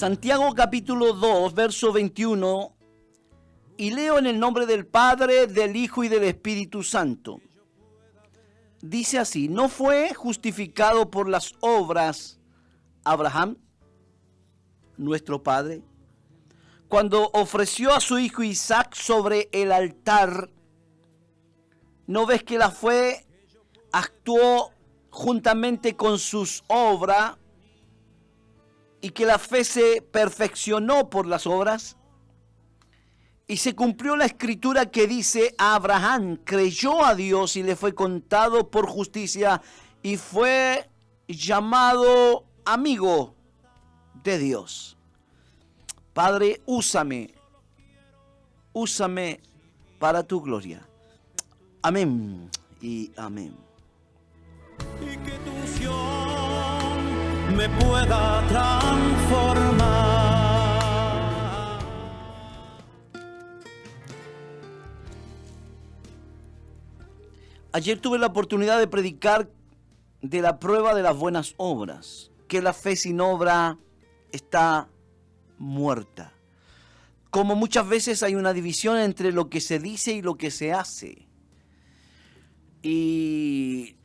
Santiago capítulo 2, verso 21, y leo en el nombre del Padre, del Hijo y del Espíritu Santo. Dice así: ¿no fue justificado por las obras Abraham, nuestro padre, cuando ofreció a su hijo Isaac sobre el altar? ¿No ves que la fe actuó juntamente con sus obras y que la fe se perfeccionó por las obras? Y se cumplió la escritura que dice: Abraham creyó a Dios y le fue contado por justicia y fue llamado amigo de Dios. Padre, úsame para tu gloria. Amén y amén. Y que tu unción me pueda transformar. Ayer tuve la oportunidad de predicar de la prueba de las buenas obras, que la fe sin obra está muerta. Como muchas veces hay una división entre lo que se dice y lo que se hace. Y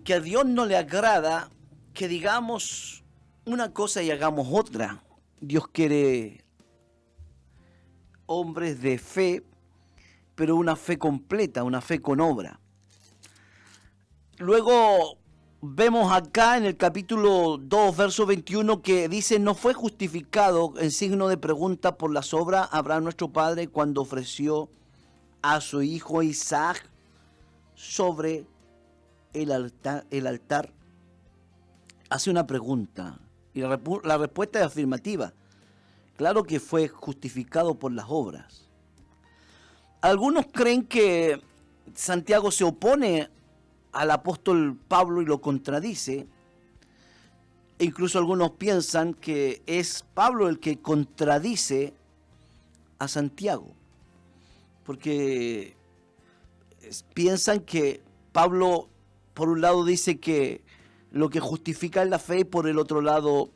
que a Dios no le agrada que digamos una cosa y hagamos otra. Dios quiere hombres de fe, pero una fe completa, una fe con obra. Luego vemos acá en el capítulo 2, verso 21, que dice: no fue justificado, en signo de pregunta, por las obras Abraham nuestro padre cuando ofreció a su hijo Isaac sobre el altar. Hace una pregunta y la respuesta es afirmativa. Claro que fue justificado por las obras. Algunos creen que Santiago se opone al apóstol Pablo y lo contradice. E incluso algunos piensan que es Pablo el que contradice a Santiago, porque piensan que Pablo por un lado dice que lo que justifica es la fe, y por el otro lado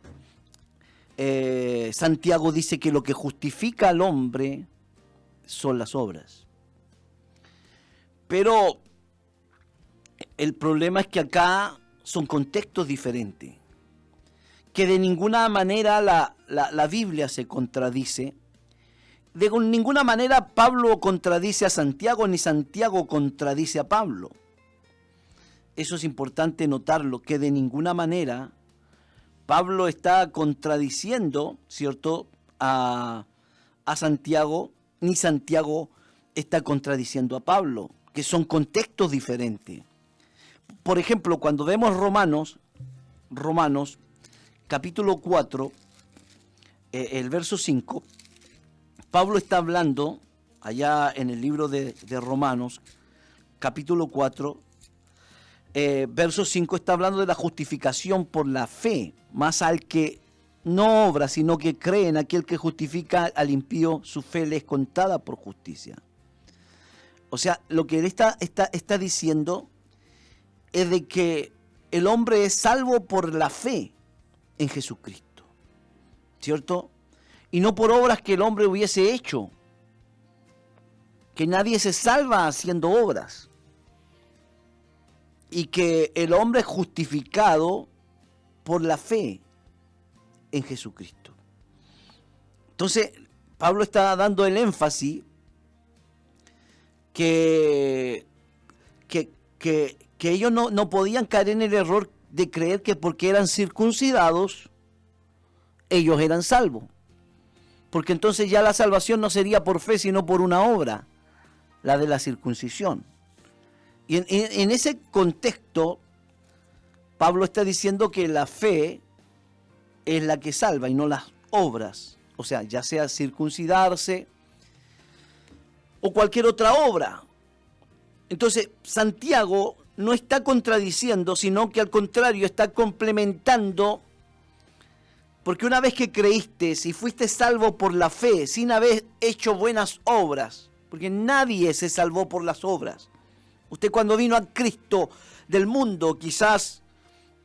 Santiago dice que lo que justifica al hombre son las obras. Pero el problema es que acá son contextos diferentes, que de ninguna manera la Biblia se contradice, de ninguna manera Pablo contradice a Santiago, ni Santiago contradice a Pablo. Eso es importante notarlo, que de ninguna manera Pablo está contradiciendo, ¿cierto?, a Santiago, ni Santiago está contradiciendo a Pablo, que son contextos diferentes. Por ejemplo, cuando vemos Romanos capítulo 4, el verso 5, Pablo está hablando allá en el libro de Romanos, capítulo 4, verso 5, está hablando de la justificación por la fe, más al que no obra, sino que cree en aquel que justifica al impío, su fe le es contada por justicia. O sea, lo que él está diciendo es de que el hombre es salvo por la fe en Jesucristo, ¿cierto? Y no por obras que el hombre hubiese hecho, que nadie se salva haciendo obras, y que el hombre es justificado por la fe en Jesucristo. Entonces, Pablo está dando el énfasis que ellos no podían caer en el error de creer que porque eran circuncidados, ellos eran salvos. Porque entonces ya la salvación no sería por fe, sino por una obra, la de la circuncisión. Y en ese contexto, Pablo está diciendo que la fe es la que salva y no las obras. O sea, ya sea circuncidarse o cualquier otra obra. Entonces, Santiago no está contradiciendo, sino que al contrario está complementando, porque una vez que creíste y fuiste salvo por la fe, sin haber hecho buenas obras, porque nadie se salvó por las obras. Usted cuando vino a Cristo del mundo, quizás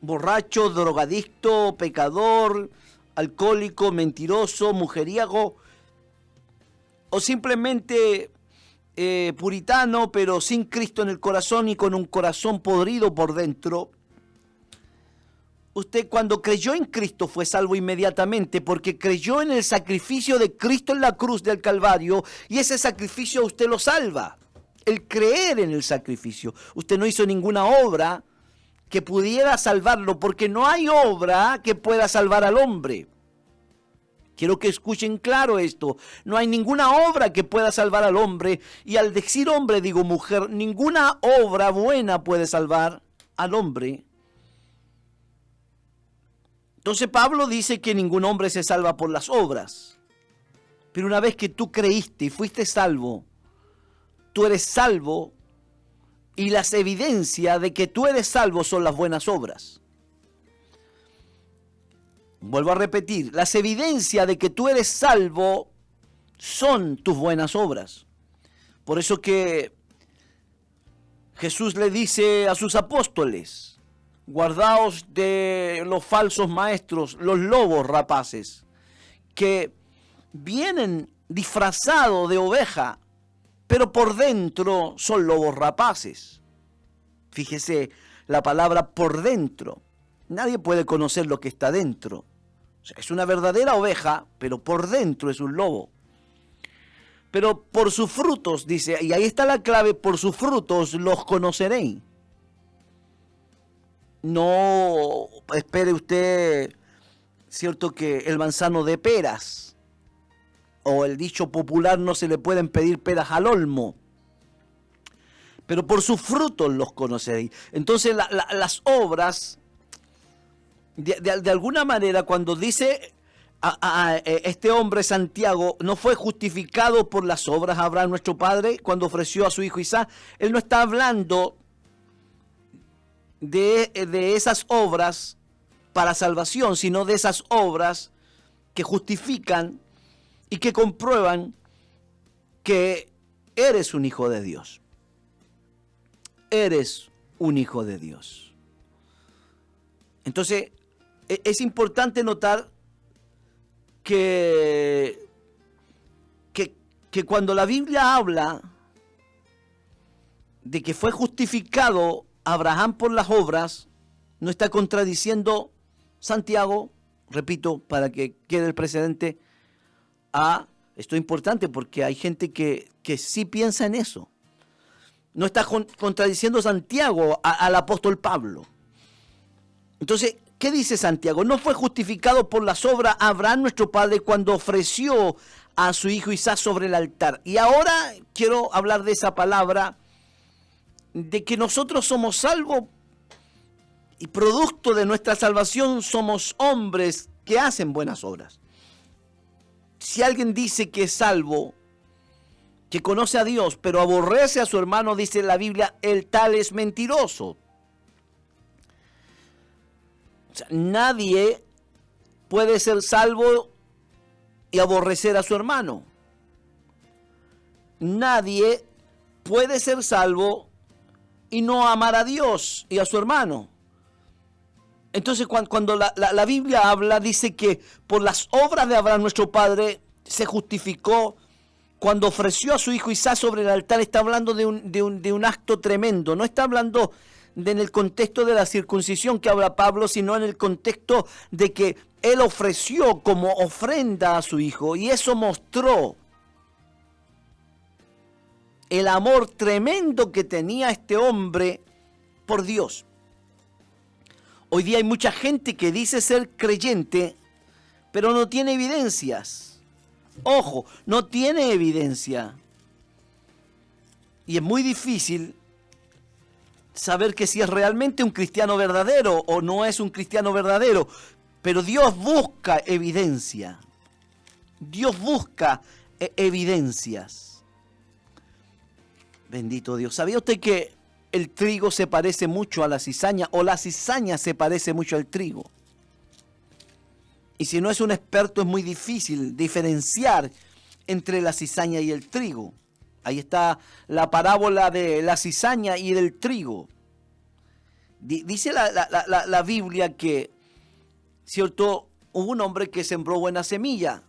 borracho, drogadicto, pecador, alcohólico, mentiroso, mujeriego, o simplemente puritano, pero sin Cristo en el corazón y con un corazón podrido por dentro, usted cuando creyó en Cristo fue salvo inmediatamente porque creyó en el sacrificio de Cristo en la cruz del Calvario y ese sacrificio a usted lo salva. El creer en el sacrificio. Usted no hizo ninguna obra que pudiera salvarlo porque no hay obra que pueda salvar al hombre. Quiero que escuchen claro esto. No hay ninguna obra que pueda salvar al hombre. Y al decir hombre digo mujer, ninguna obra buena puede salvar al hombre. Entonces Pablo dice que ningún hombre se salva por las obras. Pero una vez que tú creíste y fuiste salvo, tú eres salvo y las evidencias de que tú eres salvo son las buenas obras. Vuelvo a repetir, las evidencias de que tú eres salvo son tus buenas obras. Por eso que Jesús le dice a sus apóstoles, guardaos de los falsos maestros, los lobos rapaces, que vienen disfrazados de oveja, pero por dentro son lobos rapaces. Fíjese la palabra por dentro. Nadie puede conocer lo que está dentro. O sea, es una verdadera oveja, pero por dentro es un lobo. Pero por sus frutos, dice, y ahí está la clave, por sus frutos los conoceréis. No espere usted, cierto, que el manzano de peras, o el dicho popular, no se le pueden pedir peras al olmo. Pero por sus frutos los conoceréis. Entonces las obras, de alguna manera, cuando dice este hombre Santiago, no fue justificado por las obras Abraham nuestro padre cuando ofreció a su hijo Isaac, él no está hablando de esas obras para salvación, sino de esas obras que justifican y que comprueban que eres un hijo de Dios. Eres un hijo de Dios. Entonces, es importante notar que cuando la Biblia habla de que fue justificado Abraham por las obras, no está contradiciendo Santiago, repito, para que quede el precedente, esto es importante porque hay gente que sí piensa en eso. No está contradiciendo Santiago al apóstol Pablo. Entonces, ¿qué dice Santiago? No fue justificado por las obras Abraham nuestro padre cuando ofreció a su hijo Isaac sobre el altar. Y ahora quiero hablar de esa palabra, de que nosotros somos salvos y producto de nuestra salvación somos hombres que hacen buenas obras. Si alguien dice que es salvo, que conoce a Dios, pero aborrece a su hermano, dice la Biblia, el tal es mentiroso. O sea, nadie puede ser salvo y aborrecer a su hermano. Nadie puede ser salvo y no amar a Dios y a su hermano. Entonces, cuando la Biblia habla, dice que por las obras de Abraham nuestro padre se justificó cuando ofreció a su hijo Isaac sobre el altar. Está hablando de un acto tremendo. No está hablando en el contexto de la circuncisión que habla Pablo, sino en el contexto de que él ofreció como ofrenda a su hijo. Y eso mostró el amor tremendo que tenía este hombre por Dios. Hoy día hay mucha gente que dice ser creyente, pero no tiene evidencias. Ojo, no tiene evidencia. Y es muy difícil saber que si es realmente un cristiano verdadero o no es un cristiano verdadero. Pero Dios busca evidencia. Dios busca evidencias. Bendito Dios. ¿Sabía usted que el trigo se parece mucho a la cizaña o la cizaña se parece mucho al trigo? Y si no es un experto es muy difícil diferenciar entre la cizaña y el trigo. Ahí está la parábola de la cizaña y del trigo. Dice la Biblia que, ¿cierto?, hubo un hombre que sembró buena semilla.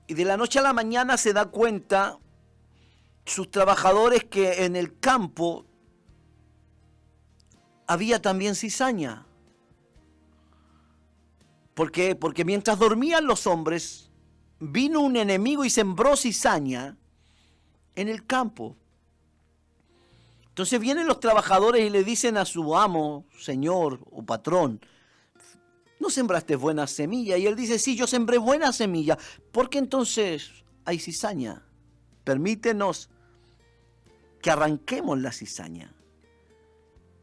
Y de la noche a la mañana se da cuenta sus trabajadores que en el campo había también cizaña. ¿Por qué? Porque mientras dormían los hombres, vino un enemigo y sembró cizaña en el campo. Entonces vienen los trabajadores y le dicen a su amo, señor o patrón, ¿no sembraste buena semilla? Y él dice, sí, yo sembré buena semilla. ¿Por qué entonces hay cizaña? Permítenos que arranquemos la cizaña.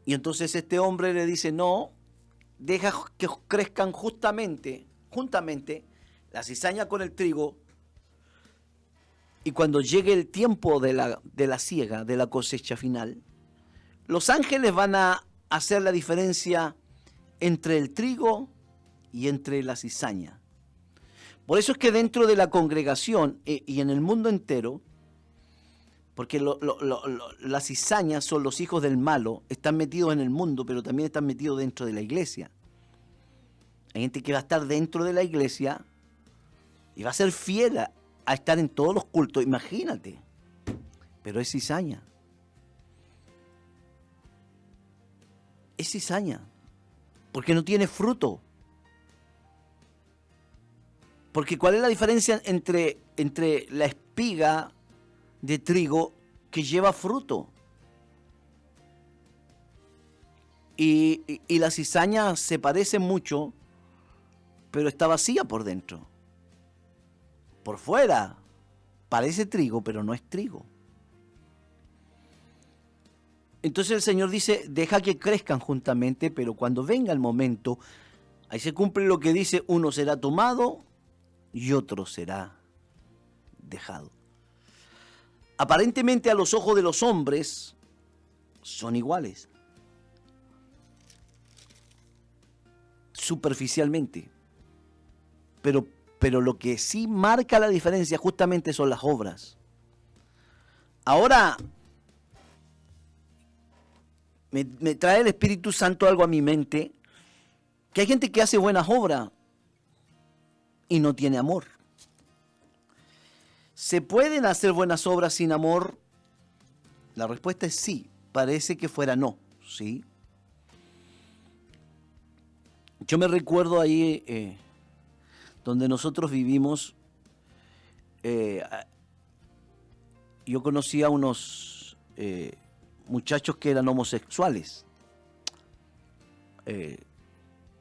Y entonces este hombre le dice, no, deja que crezcan juntamente la cizaña con el trigo, y cuando llegue el tiempo de la siega, de la cosecha final, los ángeles van a hacer la diferencia entre el trigo y entre la cizaña. Por eso es que dentro de la congregación y en el mundo entero, porque las cizañas son los hijos del malo, están metidos en el mundo, pero también están metidos dentro de la iglesia. Hay gente que va a estar dentro de la iglesia y va a ser fiel a estar en todos los cultos, imagínate, pero es cizaña. Es cizaña, porque no tiene fruto. Porque ¿cuál es la diferencia entre la espiga de trigo que lleva fruto? Y la cizaña se parece mucho, pero está vacía por dentro. Por fuera parece trigo, pero no es trigo. Entonces el Señor dice, deja que crezcan juntamente, pero cuando venga el momento, ahí se cumple lo que dice, uno será tomado y otro será dejado. Aparentemente a los ojos de los hombres son iguales, superficialmente, pero lo que sí marca la diferencia justamente son las obras. Ahora, me trae el Espíritu Santo algo a mi mente, que hay gente que hace buenas obras y no tiene amor. ¿Se pueden hacer buenas obras sin amor? La respuesta es sí. Parece que fuera no, ¿sí? Yo me recuerdo ahí donde nosotros vivimos, yo conocí a unos muchachos que eran homosexuales,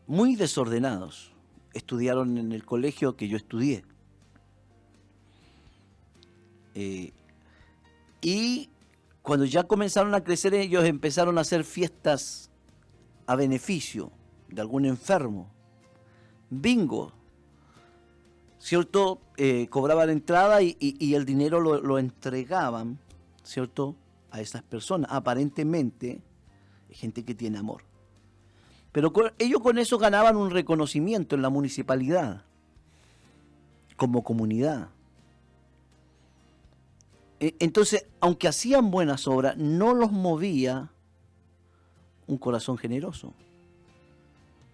muy desordenados. Estudiaron en el colegio que yo estudié. Y cuando ya comenzaron a crecer, ellos empezaron a hacer fiestas a beneficio de algún enfermo. Bingo, ¿cierto? Cobraban entrada y el dinero lo entregaban, ¿cierto?, a esas personas. Aparentemente, gente que tiene amor. Pero ellos con eso ganaban un reconocimiento en la municipalidad, como comunidad. Entonces, aunque hacían buenas obras, no los movía un corazón generoso,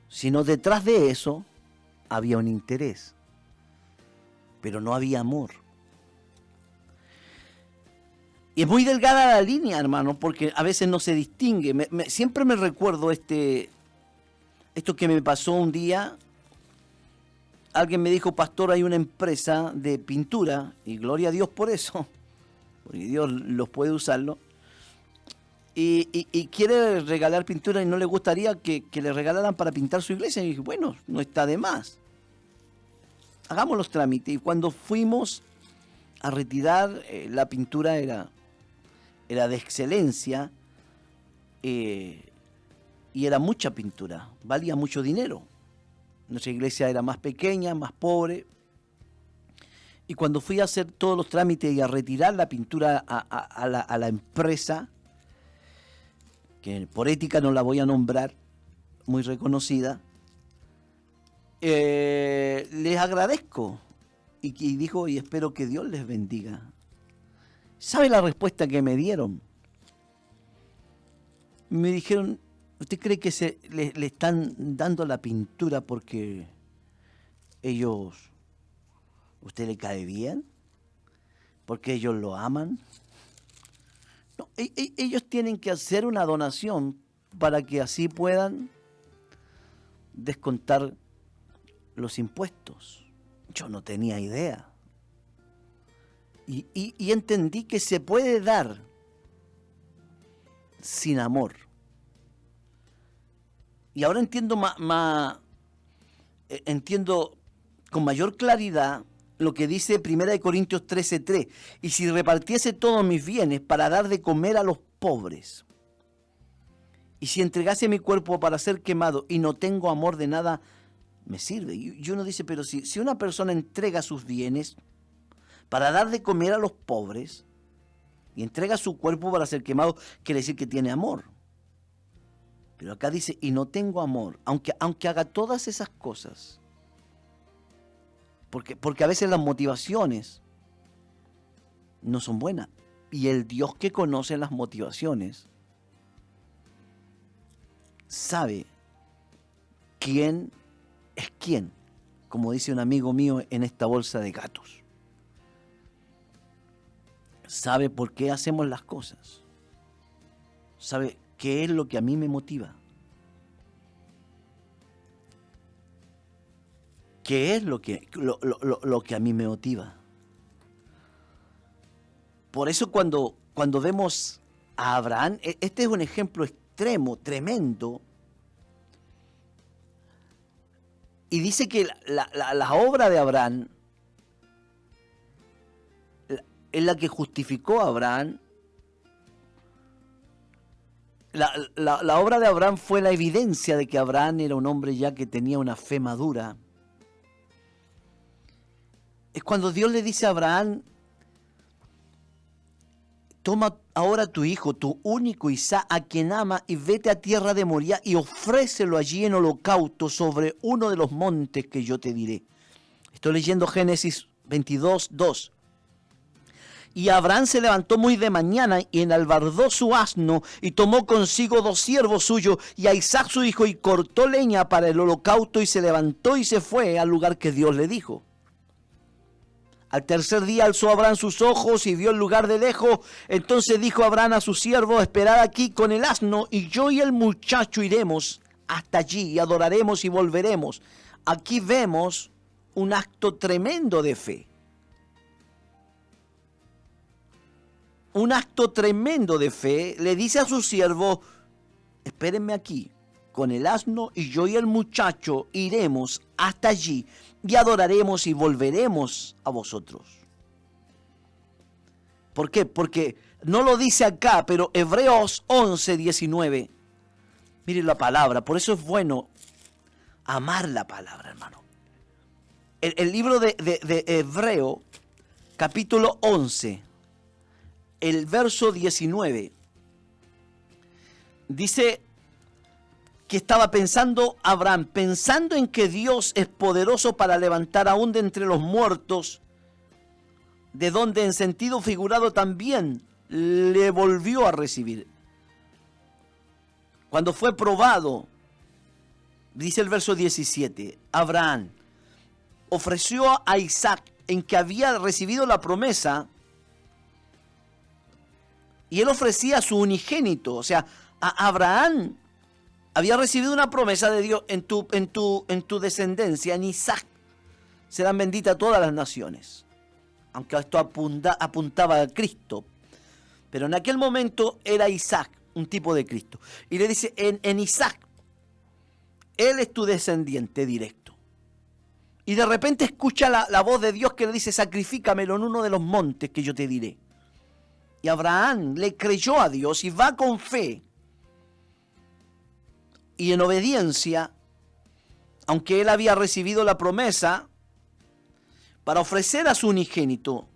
sino detrás de eso había un interés, pero no había amor. Y es muy delgada la línea, hermano, porque a veces no se distingue. Siempre me recuerdo esto que me pasó un día. Alguien me dijo, pastor, hay una empresa de pintura, y gloria a Dios por eso, porque Dios los puede usarlo, y quiere regalar pintura y no le gustaría que le regalaran para pintar su iglesia. Y dije, bueno, no está de más, hagamos los trámites. Y cuando fuimos a retirar, la pintura era de excelencia, y era mucha pintura, valía mucho dinero. Nuestra iglesia era más pequeña, más pobre. Y cuando fui a hacer todos los trámites y a retirar la pintura a la empresa, que por ética no la voy a nombrar, muy reconocida, les agradezco. Y dijo, y espero que Dios les bendiga. ¿Sabe la respuesta que me dieron? Me dijeron, ¿Usted cree que le están dando la pintura porque usted le cae bien? ¿Porque ellos lo aman? No, ellos tienen que hacer una donación para que así puedan descontar los impuestos. Yo no tenía idea. Y entendí que se puede dar sin amor. Y ahora entiendo entiendo con mayor claridad lo que dice 1 Corintios 13:3. Y si repartiese todos mis bienes para dar de comer a los pobres, y si entregase mi cuerpo para ser quemado y no tengo amor, de nada me sirve. Y uno dice, pero si una persona entrega sus bienes para dar de comer a los pobres y entrega su cuerpo para ser quemado, quiere decir que tiene amor. Pero acá dice, y no tengo amor, aunque haga todas esas cosas. Porque a veces las motivaciones no son buenas. Y el Dios que conoce las motivaciones sabe quién es quién, como dice un amigo mío en esta bolsa de gatos. Sabe por qué hacemos las cosas. Sabe qué es lo que a mí me motiva. ¿Qué es lo que a mí me motiva? Por eso cuando vemos a Abraham, este es un ejemplo extremo, tremendo. Y dice que la obra de Abraham es la que justificó a Abraham. La obra de Abraham fue la evidencia de que Abraham era un hombre ya que tenía una fe madura. Es cuando Dios le dice a Abraham, toma ahora tu hijo, tu único Isaac, a quien ama, y vete a tierra de Moría y ofrécelo allí en holocausto sobre uno de los montes que yo te diré. Estoy leyendo Génesis 22:2. Y Abraham se levantó muy de mañana y enalbardó su asno y tomó consigo 2 siervos suyos y a Isaac su hijo y cortó leña para el holocausto y se levantó y se fue al lugar que Dios le dijo. Al tercer día alzó Abraham sus ojos y vio el lugar de lejos. Entonces dijo Abraham a su siervo, esperad aquí con el asno y yo y el muchacho iremos hasta allí y adoraremos y volveremos. Aquí vemos un acto tremendo de fe. Un acto tremendo de fe. Le dice a su siervo, espérenme aquí con el asno y yo y el muchacho iremos hasta allí y adoraremos y volveremos a vosotros. ¿Por qué? Porque no lo dice acá, pero Hebreos 11:19. Miren la palabra, por eso es bueno amar la palabra, hermano. El libro de Hebreo, capítulo 11, el verso 19, dice que estaba pensando Abraham, pensando en que Dios es poderoso para levantar aún de entre los muertos, de donde en sentido figurado también le volvió a recibir. Cuando fue probado, dice el verso 17, Abraham ofreció a Isaac, en que había recibido la promesa, y él ofrecía a su unigénito. O sea, a Abraham había recibido una promesa de Dios, en tu descendencia, en Isaac, serán benditas todas las naciones. Aunque esto apuntaba a Cristo. Pero en aquel momento era Isaac, un tipo de Cristo. Y le dice, en Isaac, él es tu descendiente directo. Y de repente escucha la voz de Dios que le dice, sacrifícamelo en uno de los montes que yo te diré. Y Abraham le creyó a Dios y va con fe. Y en obediencia, aunque él había recibido la promesa, para ofrecer a su unigénito,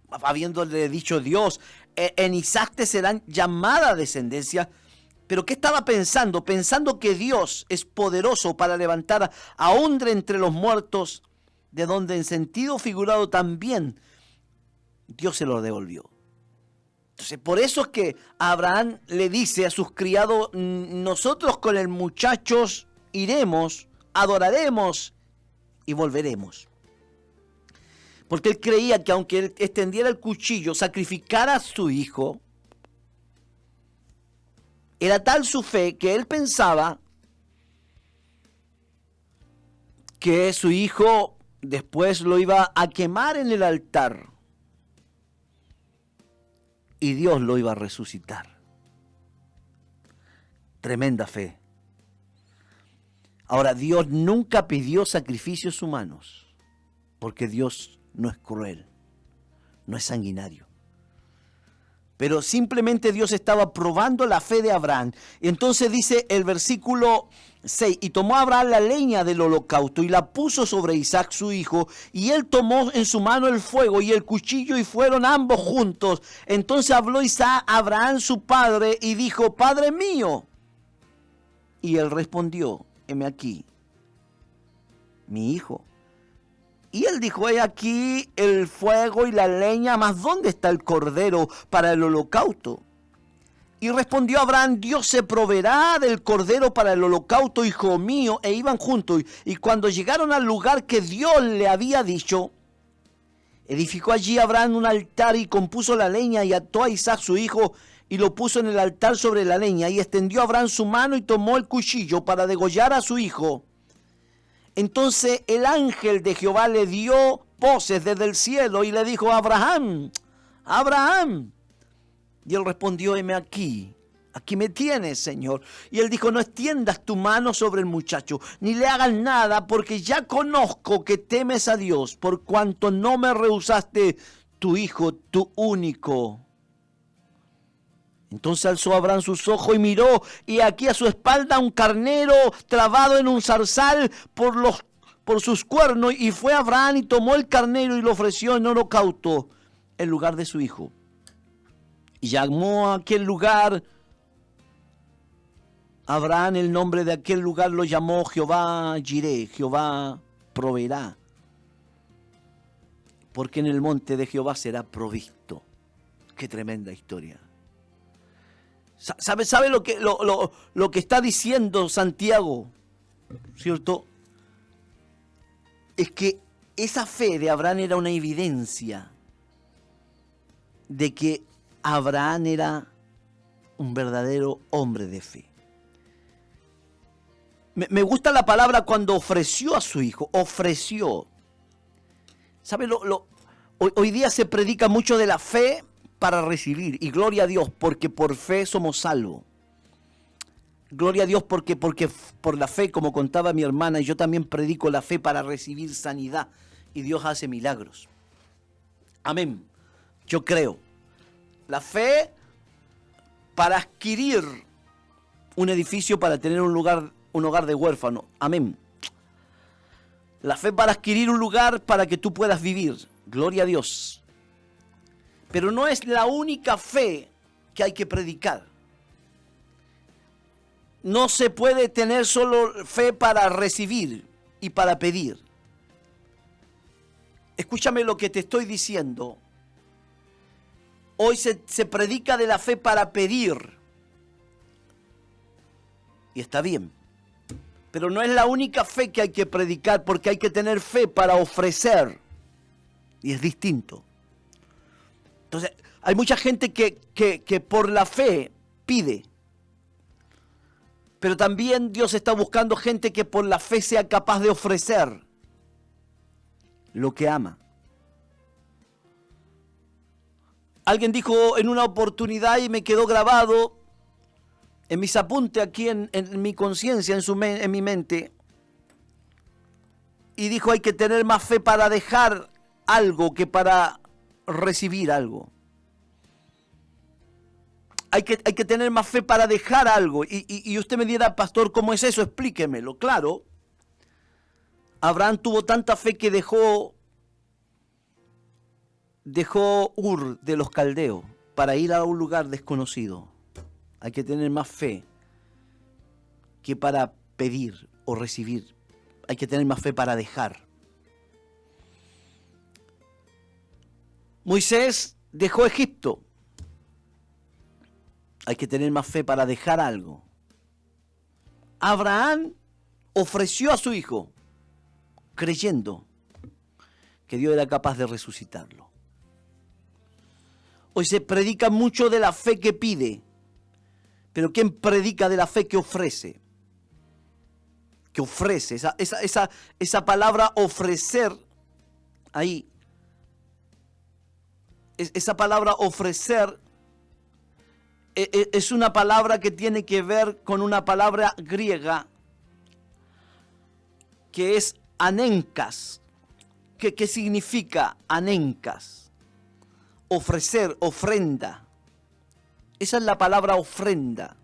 habiéndole dicho Dios, en Isaac te serán llamada descendencia. Pero ¿qué estaba pensando? Pensando que Dios es poderoso para levantar aún de entre los muertos, de donde en sentido figurado también Dios se lo devolvió. Entonces, por eso es que Abraham le dice a sus criados, nosotros con el muchacho iremos, adoraremos y volveremos. Porque él creía que aunque él extendiera el cuchillo, sacrificara a su hijo, era tal su fe que él pensaba que su hijo después lo iba a quemar en el altar y Dios lo iba a resucitar. Tremenda fe. Ahora, Dios nunca pidió sacrificios humanos, porque Dios no es cruel, no es sanguinario. Pero simplemente Dios estaba probando la fe de Abraham. Entonces dice el versículo 6, y tomó Abraham la leña del holocausto y la puso sobre Isaac su hijo, y él tomó en su mano el fuego y el cuchillo y fueron ambos juntos. Entonces habló Isaac a Abraham su padre y dijo, Padre mío. Y él respondió, heme aquí, mi hijo. Y él dijo, he aquí el fuego y la leña, mas ¿dónde está el cordero para el holocausto? Y respondió Abraham, Dios se proveerá del cordero para el holocausto, hijo mío. E iban juntos. Y cuando llegaron al lugar que Dios le había dicho, edificó allí Abraham un altar y compuso la leña y ató a Isaac su hijo y lo puso en el altar sobre la leña. Y extendió Abraham su mano y tomó el cuchillo para degollar a su hijo. Entonces el ángel de Jehová le dio voces desde el cielo y le dijo, Abraham, Abraham. Y él respondió, heme aquí, aquí me tienes, Señor. Y él dijo, no extiendas tu mano sobre el muchacho, ni le hagas nada, porque ya conozco que temes a Dios, por cuanto no me rehusaste tu hijo, tu único. Entonces alzó Abraham sus ojos y miró, y aquí a su espalda un carnero trabado en un zarzal por sus cuernos, y fue Abraham y tomó el carnero y lo ofreció en holocausto en lugar de su hijo. Y llamó a aquel lugar, Abraham, el nombre de aquel lugar lo llamó Jehová Jireh, Jehová proveerá, porque en el monte de Jehová será provisto. Qué tremenda historia. ¿Sabe lo que está diciendo Santiago? ¿Cierto? Es que esa fe de Abraham era una evidencia de que Abraham era un verdadero hombre de fe. Me gusta la palabra cuando ofreció a su hijo, ofreció. ¿Sabe? Hoy día se predica mucho de la fe para recibir, y gloria a Dios, porque por fe somos salvos. Gloria a Dios porque por la fe, como contaba mi hermana, y yo también predico la fe para recibir sanidad, y Dios hace milagros. Amén. Yo creo. La fe para adquirir un edificio, para tener un hogar de huérfano. Amén. La fe para adquirir un lugar para que tú puedas vivir. Gloria a Dios. Pero no es la única fe que hay que predicar. No se puede tener solo fe para recibir y para pedir. Escúchame lo que te estoy diciendo. Hoy se predica de la fe para pedir. Y está bien. Pero no es la única fe que hay que predicar, porque hay que tener fe para ofrecer. Y es distinto. Entonces, hay mucha gente que por la fe pide. Pero también Dios está buscando gente que por la fe sea capaz de ofrecer lo que ama. Alguien dijo en una oportunidad, y me quedó grabado en mis apuntes aquí en mi conciencia, en mi mente, y dijo, hay que tener más fe para dejar algo que para recibir algo. Hay que tener más fe para dejar algo. Y usted me dirá, pastor, ¿cómo es eso? Explíquemelo. Claro, Abraham tuvo tanta fe que dejó Ur de los caldeos para ir a un lugar desconocido. Hay que tener más fe que para pedir o recibir. Hay que tener más fe para dejar. Moisés dejó Egipto Hay que tener más fe para dejar algo. Abraham ofreció a su hijo, creyendo que Dios era capaz de resucitarlo. Hoy se predica mucho de la fe que pide, pero ¿quién predica de la fe que ofrece? Que ofrece, esa palabra ofrecer, ahí, esa palabra ofrecer es una palabra que tiene que ver con una palabra griega que es anenkas. ¿Qué significa anenkas? Ofrecer, ofrenda. Esa es la palabra ofrenda.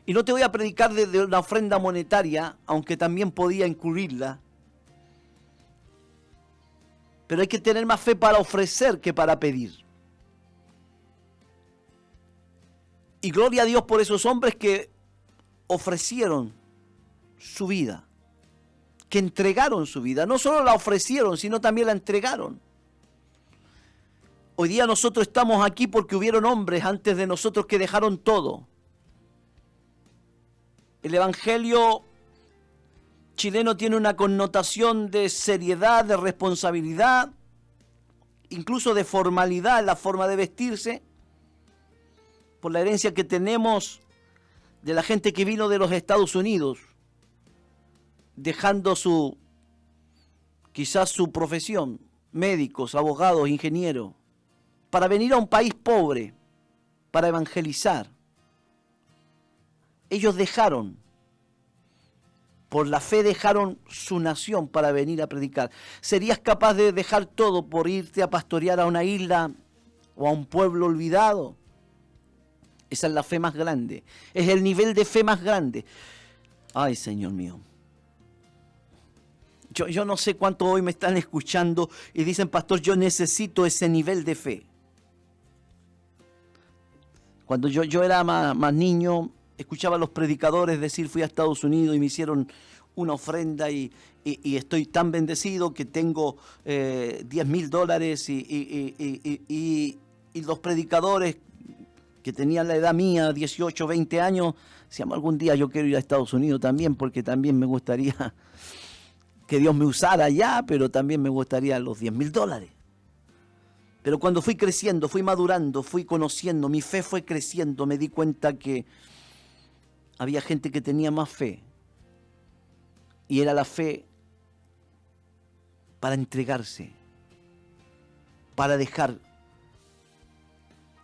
Y no te voy a predicar de una ofrenda monetaria, aunque también podía incluirla. Pero hay que tener más fe para ofrecer que para pedir. Y gloria a Dios por esos hombres que ofrecieron su vida, que entregaron su vida. No solo la ofrecieron, sino también la entregaron. Hoy día nosotros estamos aquí porque hubieron hombres antes de nosotros que dejaron todo. El evangelio chileno tiene una connotación de seriedad, de responsabilidad, incluso de formalidad en la forma de vestirse, por la herencia que tenemos de la gente que vino de los Estados Unidos, dejando quizás su profesión, médicos, abogados, ingenieros, para venir a un país pobre, para evangelizar. Ellos dejaron, por la fe dejaron su nación para venir a predicar. ¿Serías capaz de dejar todo por irte a pastorear a una isla o a un pueblo olvidado? Esa es la fe más grande. Es el nivel de fe más grande. Ay, Señor mío. Yo no sé cuánto hoy me están escuchando y dicen, pastor, yo necesito ese nivel de fe. Cuando yo era más niño, escuchaba a los predicadores decir, fui a Estados Unidos y me hicieron una ofrenda y estoy tan bendecido que tengo $10,000 y los predicadores que tenían la edad mía, 18, 20 años, decían, algún día yo quiero ir a Estados Unidos también, porque también me gustaría que Dios me usara allá, pero también me gustaría los $10,000. Pero cuando fui creciendo, fui madurando, fui conociendo, mi fe fue creciendo, me di cuenta que había gente que tenía más fe. Y era la fe para entregarse, para dejar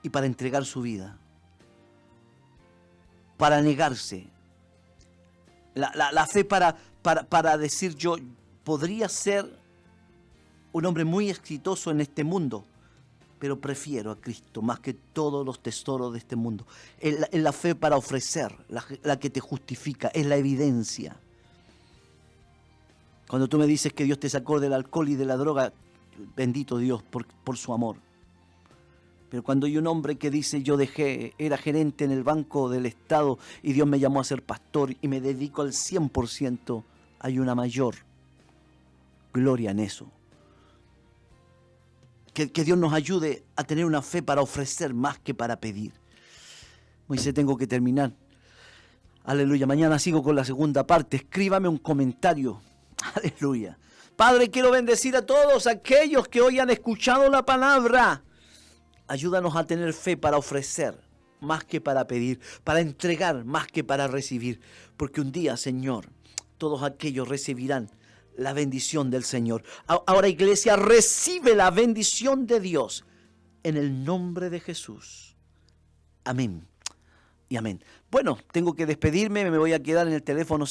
y para entregar su vida, para negarse. La fe para decir, yo podría ser un hombre muy exitoso en este mundo, pero prefiero a Cristo más que todos los tesoros de este mundo. Es la fe para ofrecer, la que te justifica, es la evidencia. Cuando tú me dices que Dios te sacó del alcohol y de la droga, bendito Dios por su amor. Pero cuando hay un hombre que dice, yo era gerente en el Banco del Estado y Dios me llamó a ser pastor y me dedico al 100%, hay una mayor gloria en eso. Que Dios nos ayude a tener una fe para ofrecer más que para pedir. Moisés, tengo que terminar. Aleluya. Mañana sigo con la segunda parte. Escríbame un comentario. Aleluya. Padre, quiero bendecir a todos aquellos que hoy han escuchado la palabra. Ayúdanos a tener fe para ofrecer más que para pedir, para entregar más que para recibir. Porque un día, Señor, todos aquellos recibirán la bendición del Señor. Ahora, iglesia, recibe la bendición de Dios en el nombre de Jesús. Amén y amén. Bueno, tengo que despedirme, me voy a quedar en el teléfono